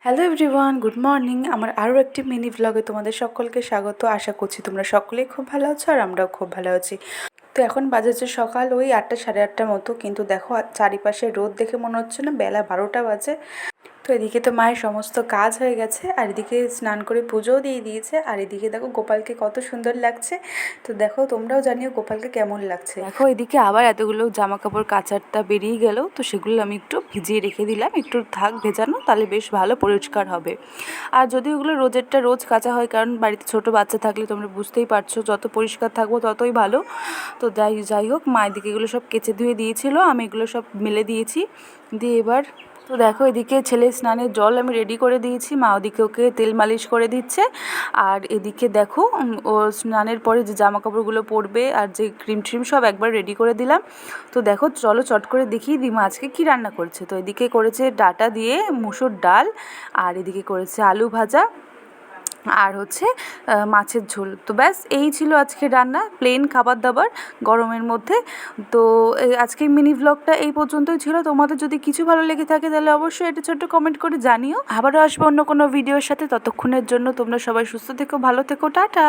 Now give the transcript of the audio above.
Hello everyone, good morning. আমার আরও একটি মিনি ভ্লগে তোমাদের সকলকে স্বাগত। আশা করছি তোমরা সকলেই খুব ভালো আছো আর আমরাও খুব ভালো আছি। তো এখন বাজেছে সকাল ওই 8টা সাড়ে 8টার মতো, কিন্তু দেখো চারিপাশে রোদ দেখে মনে হচ্ছে না বেলা 12টা বাজে। তো এদিকে তো মায়ের সমস্ত কাজ হয়ে গেছে, আর এদিকে স্নান করে পুজোও দিয়ে দিয়েছে, আর এদিকে দেখো গোপালকে কত সুন্দর লাগছে। তো দেখো তোমরাও জানিও গোপালকে কেমন লাগছে। দেখো এদিকে আবার এতগুলো জামা কাপড় কাচারটা বেরিয়ে গেল, তো সেগুলো আমি একটু ভিজিয়ে রেখে দিলাম, একটু থাক ভেজানো, তাহলে বেশ ভালো পরিষ্কার হবে। আর যদি ওগুলো রোজেরটা রোজ কাচা হয়, কারণ বাড়িতে ছোট বাচ্চা থাকলে তোমরা বুঝতেই পারছো যত পরিষ্কার থাকবো ততই ভালো। তো যাই হোক, মা এদিকে এগুলো সব কেচে ধুয়ে দিয়েছিল, আমি এগুলো সব মেলে দিয়েছি। দিয়ে এবার তো দেখো এদিকে ছেলে স্নানের জল আমি রেডি করে দিয়েছি, মা ওদিকে ওকে তেল মালিশ করে দিচ্ছে। আর এদিকে দেখো ও স্নানের পরে যে জামা কাপড়গুলো পরবে আর যে ক্রিম ট্রিম সব একবার রেডি করে দিলাম। তো দেখো চলো চট করে দেখিয়ে দিই মা আজকে কী রান্না করছে। তো এদিকে করেছে ডাঁটা দিয়ে মুসুর ডাল, আর এদিকে করেছে আলু ভাজা, আর হচ্ছে মাছের ঝোল। তো ব্যাস এই ছিল আজকে রান্না, প্লেন খাবার দাবার গরমের মধ্যে। তো আজকের মিনি ভ্লগটা এই পর্যন্তই ছিল। তোমাদের যদি কিছু ভালো লেগে থাকে তাহলে অবশ্যই এটা ছোট্ট কমেন্ট করে জানিও। আবারও আসবো অন্য কোনো ভিডিওর সাথে, ততক্ষণের জন্য তোমরা সবাই সুস্থ থেকো, ভালো থেকো, টাটা।